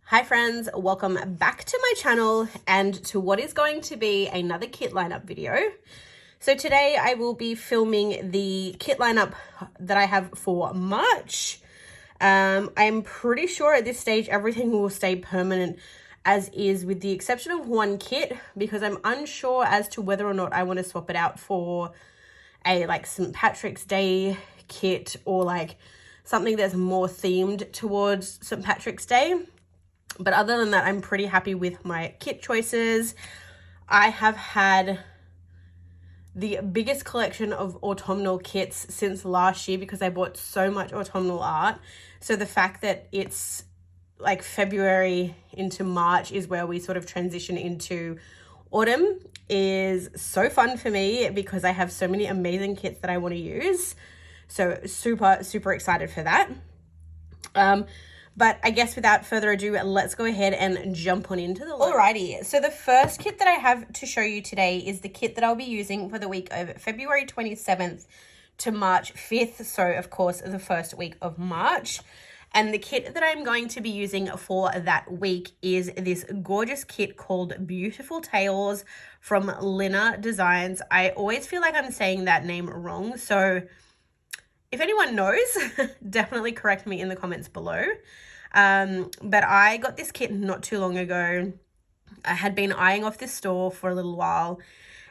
Hi friends, welcome back to my channel and to what is going to be another kit lineup video. So today I will be filming the kit lineup that I have for March. I'm pretty sure at this stage everything will stay permanent as is, with the exception of one kit, because I'm unsure as to whether or not I want to swap it out for a St. Patrick's Day kit or something that's more themed towards St. Patrick's Day. But other than that, I'm pretty happy with my kit choices. I have had the biggest collection of autumnal kits since last year because I bought so much autumnal art. So the fact that it's February into March is where we sort of transition into autumn is so fun for me because I have so many amazing kits that I want to use. So super excited for that. But I guess without further ado, let's go ahead and jump on into the look. Alrighty, so the first kit that I have to show you today is the kit that I'll be using for the week of February 27th to March 5th. So of course, the first week of March. And the kit that I'm going to be using for that week is this gorgeous kit called Beautiful Tales from Lina Designs. I always feel like I'm saying that name wrong. So if anyone knows, definitely correct me in the comments below. But I got this kit not too long ago. I had been eyeing off this store for a little while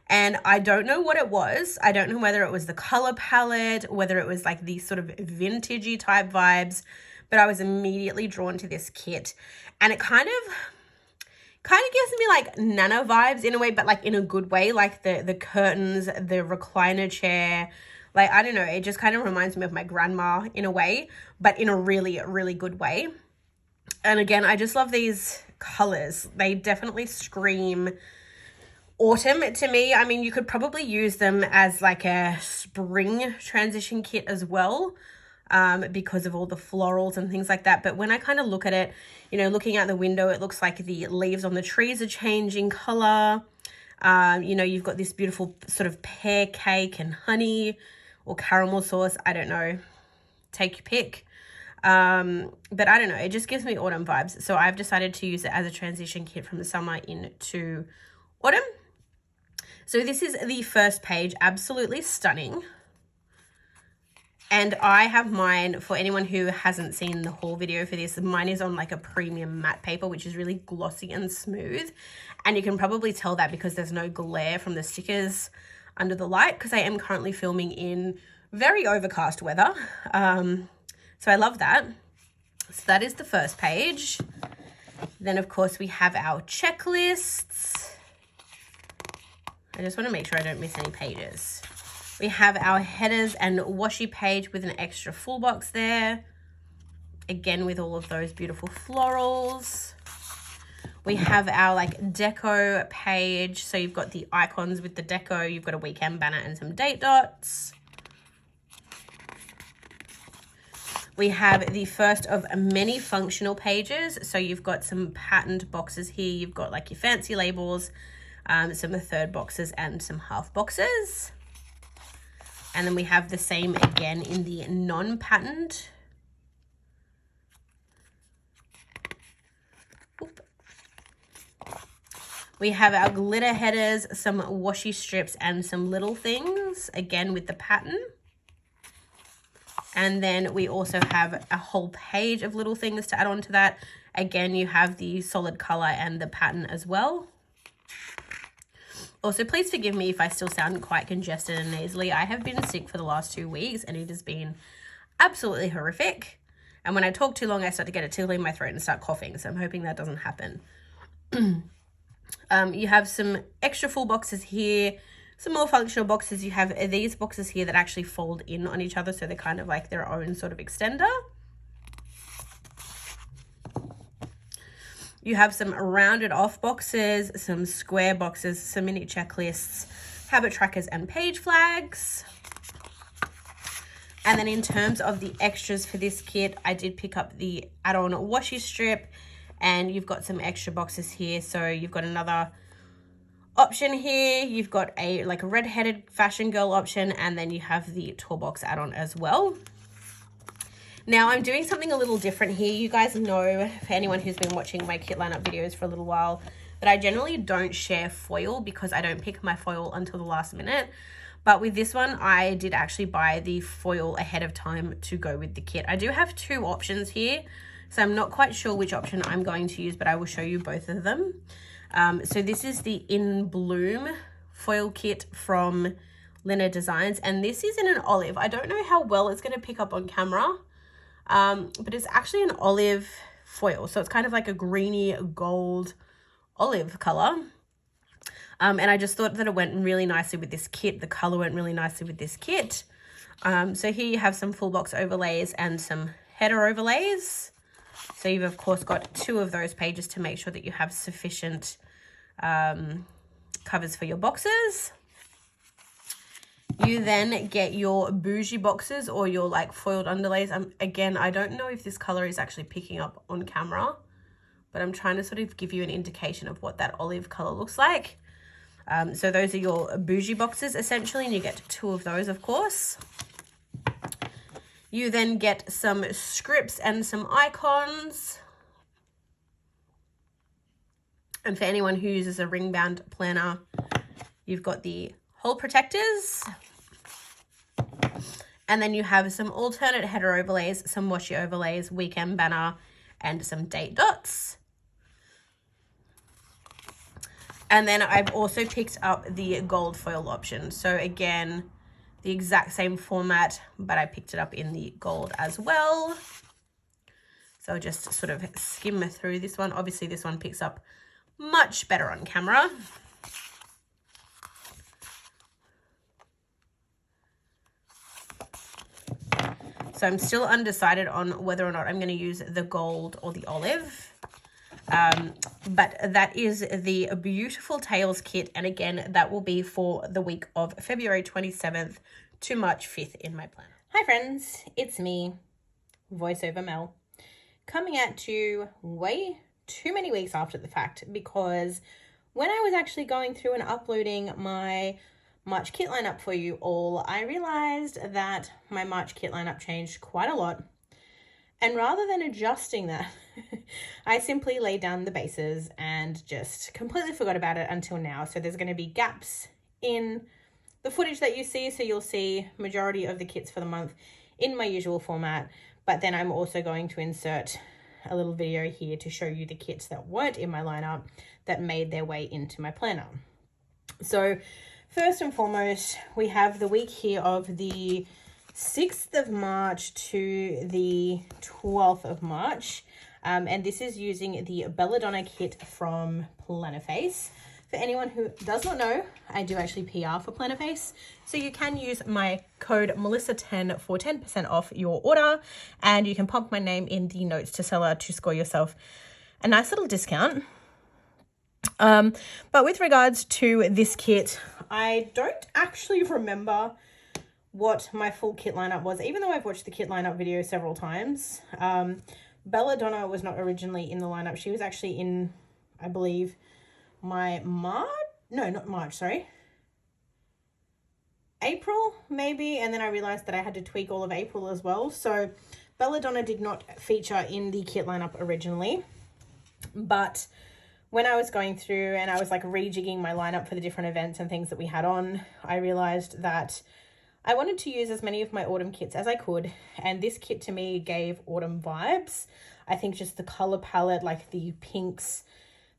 and I don't know what it was. I don't know whether it was the color palette, whether it was these sort of vintagey type vibes, but I was immediately drawn to this kit and it kind of gives me Nana vibes in a way, but in a good way, the curtains, the recliner chair. I don't know, it just kind of reminds me of my grandma in a way, but in a really good way. And again, I just love these colors. They definitely scream autumn to me. I mean, you could probably use them as a spring transition kit as well, because of all the florals and things like that. But when I kind of look at it, looking out the window, it looks like the leaves on the trees are changing color. You've got this beautiful sort of pear cake and honey or caramel sauce. I don't know, take your pick. But I don't know, it just gives me autumn vibes. So I've decided to use it as a transition kit from the summer into autumn. So this is the first page, absolutely stunning. And I have mine, for anyone who hasn't seen the haul video for this, mine is on a premium matte paper, which is really glossy and smooth. And you can probably tell that because there's no glare from the stickers under the light, because I am currently filming in very overcast weather. So I love that. So that is the first page. Then of course we have our checklists. I just want to make sure I don't miss any pages. We have our headers and washi page with an extra full box there. Again, with all of those beautiful florals. We have our deco page. So you've got the icons with the deco. You've got a weekend banner and some date dots. We have the first of many functional pages. So you've got some patterned boxes here. You've got your fancy labels, some third boxes and some half boxes. And then we have the same again in the non-patterned. We have our glitter headers, some washi strips and some little things, again with the pattern. And then we also have a whole page of little things to add on to that. Again, you have the solid color and the pattern as well. Also, please forgive me if I still sound quite congested and nasally. I have been sick for the last 2 weeks and it has been absolutely horrific. And when I talk too long, I start to get a tickle in my throat and start coughing. So I'm hoping that doesn't happen. You have some extra full boxes here, some more functional boxes. You have these boxes here that actually fold in on each other. So they're kind of their own sort of extender. You have some rounded off boxes, some square boxes, some mini checklists, habit trackers and page flags. And then in terms of the extras for this kit, I did pick up the add-on washi strip and you've got some extra boxes here. So you've got another option here. You've got a red-headed fashion girl option and then you have the toolbox add-on as well. Now I'm doing something a little different here. You guys know, for anyone who's been watching my kit lineup videos for a little while, that I generally don't share foil because I don't pick my foil until the last minute. But with this one, I did actually buy the foil ahead of time to go with the kit. I do have two options here, so I'm not quite sure which option I'm going to use, but I will show you both of them. So this is the In Bloom foil kit from Lina Designs, and this is in an olive. I don't know how well it's going to pick up on camera, but it's actually an olive foil. So it's kind of like a greeny gold olive color. And I just thought that it went really nicely with this kit. The color went really nicely with this kit. So here you have some full box overlays and some header overlays. So you've of course got two of those pages to make sure that you have sufficient covers for your boxes. You then get your bougie boxes or your like foiled underlays. Again, I don't know if this color is actually picking up on camera, but I'm trying to sort of give you an indication of what that olive color looks like. So those are your bougie boxes essentially, and you get two of those, of course. You then get some scripts and some icons. And for anyone who uses a ring bound planner, you've got the hole protectors. And then you have some alternate header overlays, some washi overlays, weekend banner, and some date dots. And then I've also picked up the gold foil option. So again, the exact same format, but I picked it up in the gold as well. So I'll just sort of skim through this one. Obviously this one picks up much better on camera. So I'm still undecided on whether or not I'm going to use the gold or the olive. But that is the beautiful tails kit, and again that will be for the week of February 27th to March 5th in my planner. Hi friends, it's me, voiceover Mel, coming at you way too many weeks after the fact, because when I was actually going through and uploading my March kit lineup for you all, I realized that my March kit lineup changed quite a lot. And rather than adjusting that, I simply laid down the bases and just completely forgot about it until now. So there's going to be gaps in the footage that you see. So you'll see majority of the kits for the month in my usual format. But then I'm also going to insert a little video here to show you the kits that weren't in my lineup that made their way into my planner. So first and foremost, we have the week here of the 6th of March to the 12th of March. And this is using the Belladonna kit from Plannerface. For anyone who does not know, I do actually PR for Plannerface. So you can use my code Melissa10 for 10% off your order. And you can pop my name in the notes to seller to score yourself a nice little discount. But with regards to this kit, I don't actually remember what my full kit lineup was, even though I've watched the kit lineup video several times. Belladonna was not originally in the lineup. She was actually in, I believe, my April maybe, and then I realized that I had to tweak all of April as well. So Belladonna did not feature in the kit lineup originally, but when I was going through and I was like rejigging my lineup for the different events and things that we had on, I realized that I wanted to use as many of my autumn kits as I could, and this kit to me gave autumn vibes. I think just the color palette, like the pinks,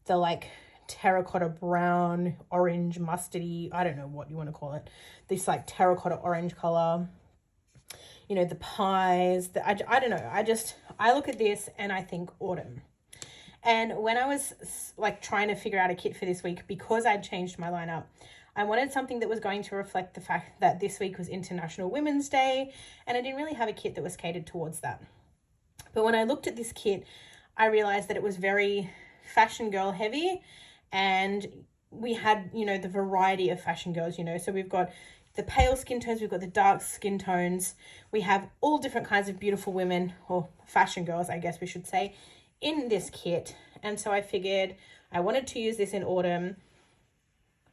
the like terracotta brown, orange, mustardy, I don't know what you want to call it, this like terracotta orange color, you know, the pies, I don't know, I look at this and I think autumn. And when I was like trying to figure out a kit for this week, because I'd changed my lineup, I wanted something that was going to reflect the fact that this week was International Women's Day, and I didn't really have a kit that was catered towards that. But when I looked at this kit, I realized that it was very fashion girl heavy, and we had, you know, the variety of fashion girls, you know, so we've got the pale skin tones, we've got the dark skin tones, we have all different kinds of beautiful women, or fashion girls, I guess we should say, in this kit. And so I figured I wanted to use this in autumn.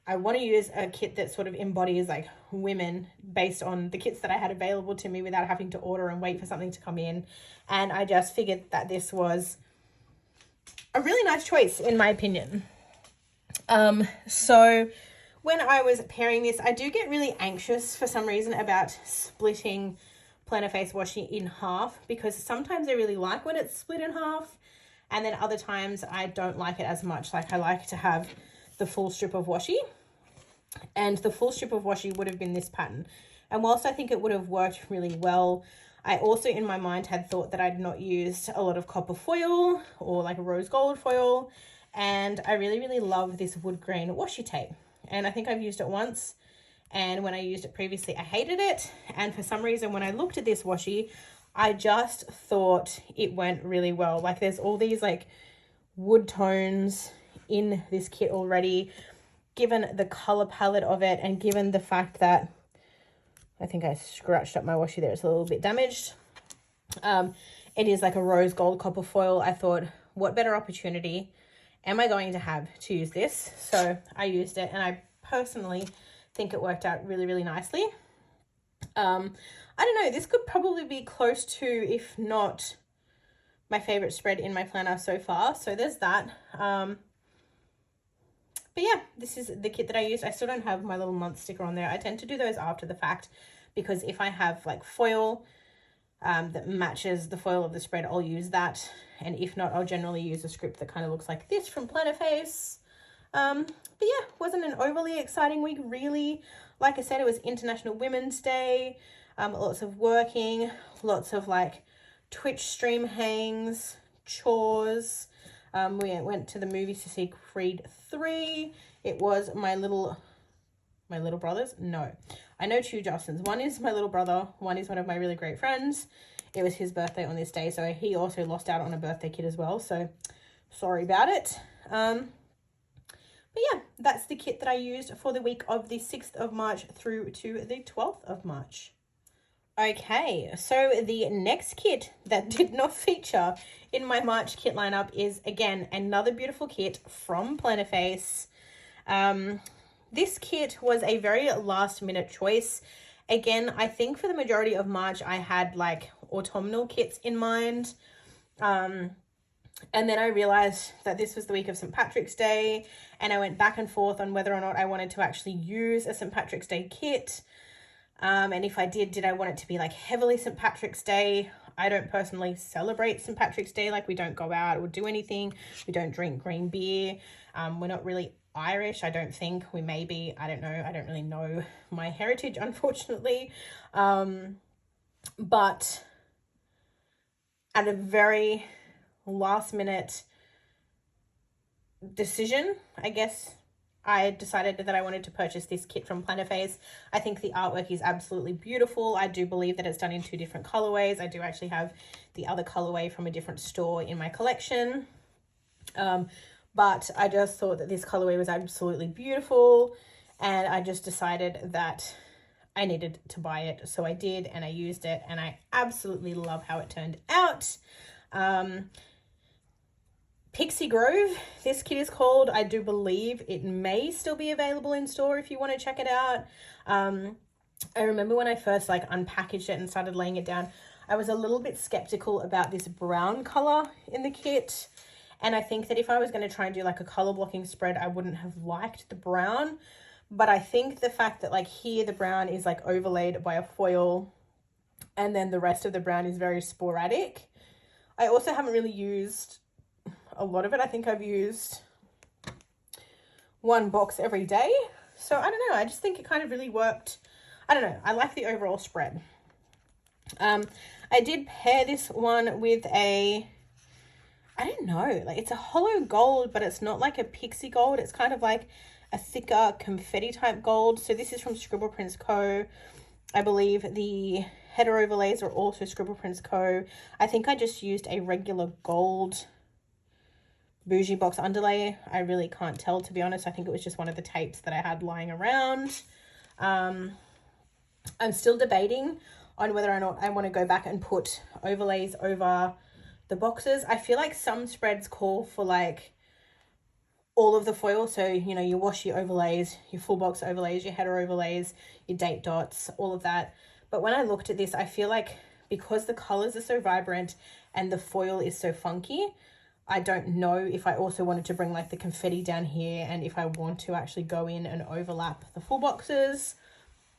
I want to use a kit that sort of embodies like women based on the kits that I had available to me without having to order and wait for something to come in. And I just figured that this was a really nice choice in my opinion. So when I was pairing this, I do get really anxious for some reason about splitting plantar face washi in half, because sometimes I really like when it's split in half, and then other times I don't like it as much. Like I like to have the full strip of washi, and the full strip of washi would have been this pattern. And whilst I think it would have worked really well, I also in my mind had thought that I'd not used a lot of copper foil or like rose gold foil, and I really love this wood grain washi tape. And I think I've used it once, and when I used it previously I hated it, and for some reason when I looked at this washi I just thought it went really well. Like there's all these like wood tones in this kit already, given the color palette of it, and given the fact that I think I scratched up my washi there, it's a little bit damaged. It is like a rose gold copper foil. I thought, what better opportunity am I going to have to use this? So I used it, and I personally think it worked out really nicely. I don't know, this could probably be close to, if not my favorite spread in my planner so far. So there's that. But yeah, this is the kit that I used. I still don't have my little month sticker on there. I tend to do those after the fact, because if I have like foil that matches the foil of the spread, I'll use that. And if not, I'll generally use a script that kind of looks like this from Planner Face. But yeah, wasn't an overly exciting week really. Like I said, it was International Women's Day. Lots of working, lots of like Twitch stream hangs, chores. We went to the movies to see Creed 3. It was my little brothers. No, I know two Justins. One is my little brother. One is one of my really great friends. It was his birthday on this day, so he also lost out on a birthday kit as well. So sorry about it. But yeah, that's the kit that I used for the week of the 6th of March through to the 12th of March. Okay, so the next kit that did not feature in my March kit lineup is, again, another beautiful kit from Planner Face. This kit was a very last minute choice. Again, I think for the majority of March, I had like autumnal kits in mind. And then I realized that this was the week of St. Patrick's Day, and I went back and forth on whether or not I wanted to actually use a St. Patrick's Day kit. And if I did I want it to be like heavily St. Patrick's Day? I don't personally celebrate St. Patrick's Day. Like we don't go out or do anything. We don't drink green beer. We're not really Irish, I don't think. We may be, I don't know. I don't really know my heritage, unfortunately. But at a very last minute decision, I guess, I decided that I wanted to purchase this kit from Planner Face. I think the artwork is absolutely beautiful. I do believe that it's done in 2 different colorways. I do actually have the other colorway from a different store in my collection. But I just thought that this colorway was absolutely beautiful, and I just decided that I needed to buy it. So I did, and I used it, and I absolutely love how it turned out. Pixie Grove, this kit is called. I do believe it may still be available in store if you want to check it out. I remember when I first like unpackaged it and started laying it down, I was a little bit skeptical about this brown color in the kit. And I think that if I was going to try and do like a color blocking spread, I wouldn't have liked the brown. But I think the fact that like here the brown is like overlaid by a foil, and then the rest of the brown is very sporadic. I also haven't really used a lot of it. I think I've used 1 box every day. So I don't know. I just think it kind of really worked. I don't know. I like the overall spread. I did pair this one with a, I don't know, like it's a hollow gold, but it's not like a pixie gold. It's kind of like a thicker confetti type gold. So this is from Scribble Prints Co. I believe the header overlays are also Scribble Prints Co. I think I just used a regular gold bougie box underlay. I really can't tell, to be honest. I think it was just one of the tapes that I had lying around. I'm still debating on whether or not I want to go back and put overlays over the boxes. I feel like some spreads call for like all of the foil. So, you know, your washi overlays, your full box overlays, your header overlays, your date dots, all of that. But when I looked at this, I feel like because the colors are so vibrant and the foil is so funky, I don't know if I also wanted to bring like the confetti down here and if I want to actually go in and overlap the full boxes.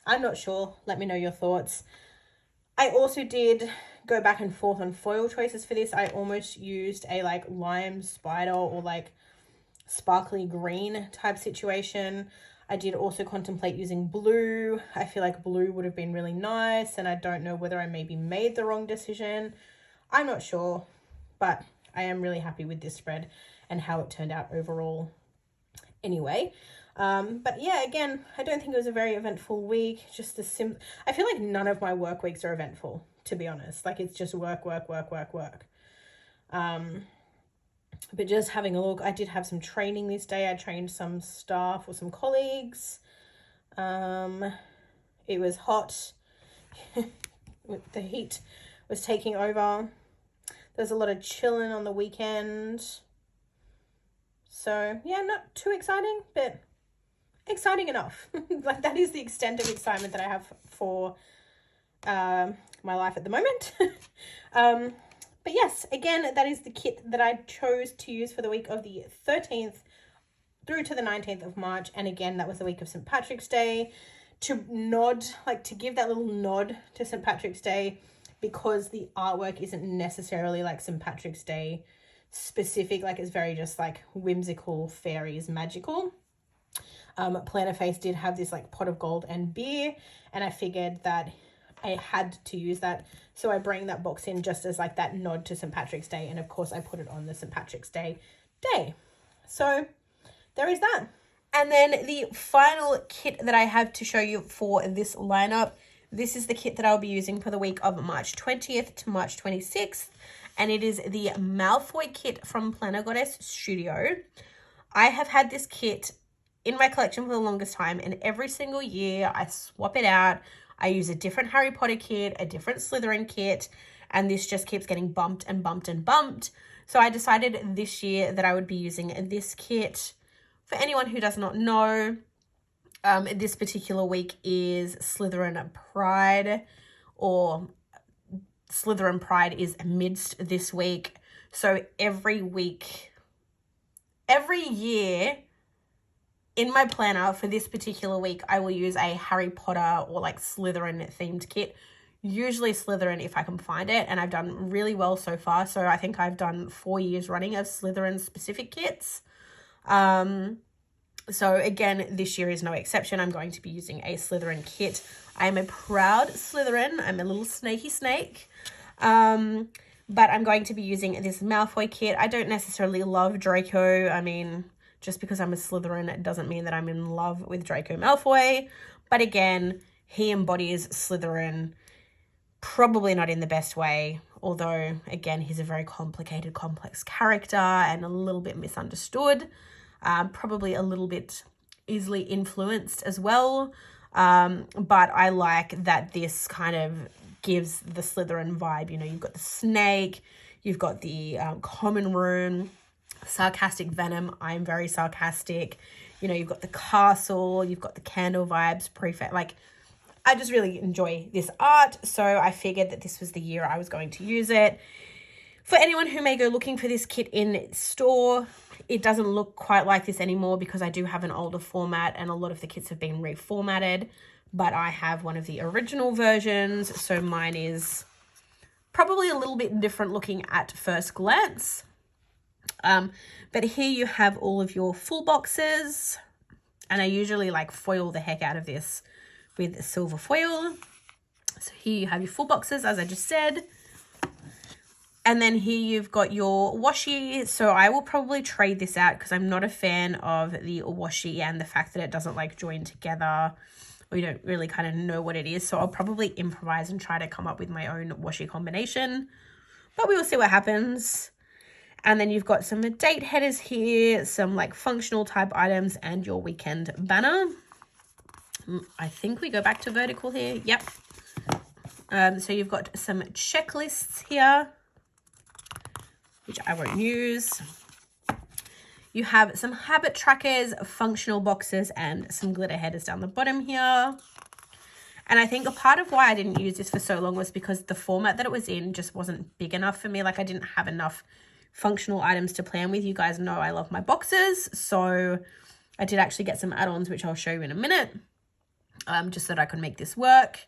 I'm not sure. Let me know your thoughts. I also did go back and forth on foil choices for this. I almost used a like lime spider or like sparkly green type situation. I did also contemplate using blue. I feel like blue would have been really nice, and I don't know whether I maybe made the wrong decision. I'm not sure, but I am really happy with this spread and how it turned out overall anyway. But yeah, again, I don't think it was a very eventful week. Just I feel like none of my work weeks are eventful, to be honest. Like, it's just work, work, work, work, work. But just having a look, I did have some training this day. I trained some staff or some colleagues. It was hot. The heat was taking over. There's a lot of chilling on the weekend. So yeah, not too exciting, but exciting enough. Like, that is the extent of excitement that I have for my life at the moment. But yes, again, that is the kit that I chose to use for the week of the 13th through to the 19th of March. And again, that was the week of St. Patrick's Day. To nod, like to give that little nod to St. Patrick's Day, because the artwork isn't necessarily like St. Patrick's Day specific. Like, it's very just like whimsical, fairies, magical. Planner Face did have this like pot of gold and beer, and I figured that I had to use that, so I bring that box in just as like that nod to St. Patrick's Day, and of course I put it on the St. Patrick's Day. So there is that. And then the final kit that I have to show you for this lineup, this is the kit that I'll be using for the week of March 20th to March 26th, and it is the Malfoy kit from Planner Goddess Studio. I have had this kit in my collection for the longest time, and every single year I swap it out. I use a different Harry Potter kit, a different Slytherin kit, and this just keeps getting bumped and bumped and bumped. So I decided this year that I would be using this kit. For anyone who does not know, this particular week is Slytherin Pride, or Slytherin Pride is amidst this week. So every year, in my planner for this particular week, I will use a Harry Potter or like Slytherin themed kit, usually Slytherin if I can find it, and I've done really well so far. So I think I've done 4 years running of Slytherin specific kits. So again, this year is no exception. I'm going to be using a Slytherin kit. I'm a proud Slytherin. I'm a little snaky snake. But I'm going to be using this Malfoy kit. I don't necessarily love Draco. I mean, just because I'm a Slytherin, it doesn't mean that I'm in love with Draco Malfoy. But again, he embodies Slytherin, probably not in the best way. Although, again, he's a very complicated, complex character and a little bit misunderstood. Probably a little bit easily influenced as well. But I like that this kind of gives the Slytherin vibe. You know, you've got the snake, you've got the common room, sarcastic venom. I'm very sarcastic. You know, you've got the castle, you've got the candle vibes, prefect. Like, I just really enjoy this art. So I figured that this was the year I was going to use it. For anyone who may go looking for this kit in store, it doesn't look quite like this anymore because I do have an older format and a lot of the kits have been reformatted, but I have one of the original versions. So mine is probably a little bit different looking at first glance. But here you have all of your full boxes, and I usually like foil the heck out of this with silver foil. So here you have your full boxes, as I just said. And then here you've got your washi. So I will probably trade this out because I'm not a fan of the washi and the fact that it doesn't like join together. We don't really kind of know what it is. So I'll probably improvise and try to come up with my own washi combination. But we will see what happens. And then you've got some date headers here, some like functional type items, and your weekend banner. I think we go back to vertical here. Yep. So you've got some checklists here, which I won't use. You have some habit trackers, functional boxes, and some glitter headers down the bottom here. And I think a part of why I didn't use this for so long was because the format that it was in just wasn't big enough for me. Like I didn't have enough functional items to plan with. You guys know I love my boxes. So I did actually get some add-ons, which I'll show you in a minute, just so that I could make this work.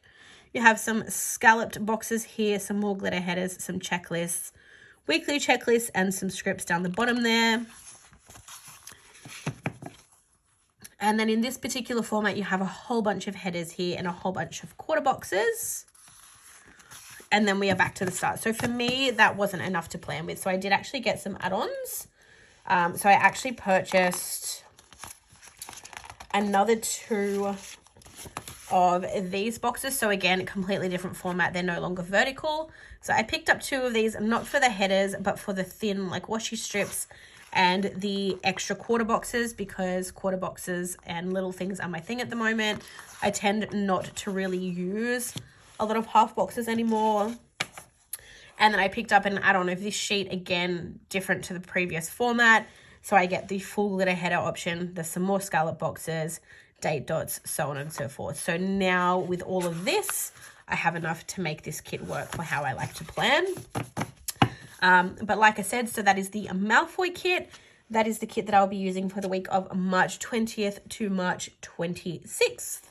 You have some scalloped boxes here, some more glitter headers, some checklists, weekly checklists, and some scripts down the bottom there. And then in this particular format, you have a whole bunch of headers here and a whole bunch of quarter boxes. And then we are back to the start. So for me, that wasn't enough to plan with. So I did actually get some add-ons. So I actually purchased another 2 of these boxes. So again, completely different format. They're no longer vertical. So I picked up 2 of these, not for the headers, but for the thin like washi strips and the extra quarter boxes, because quarter boxes and little things are my thing at the moment. I tend not to really use a lot of half boxes anymore. And then I picked up an add-on of this sheet, again, different to the previous format. So I get the full glitter header option. There's some more scallop boxes, date dots, so on and so forth. So now with all of this, I have enough to make this kit work for how I like to plan. But like I said, so that is the Malfoy kit. That is the kit that I'll be using for the week of March 20th to March 26th.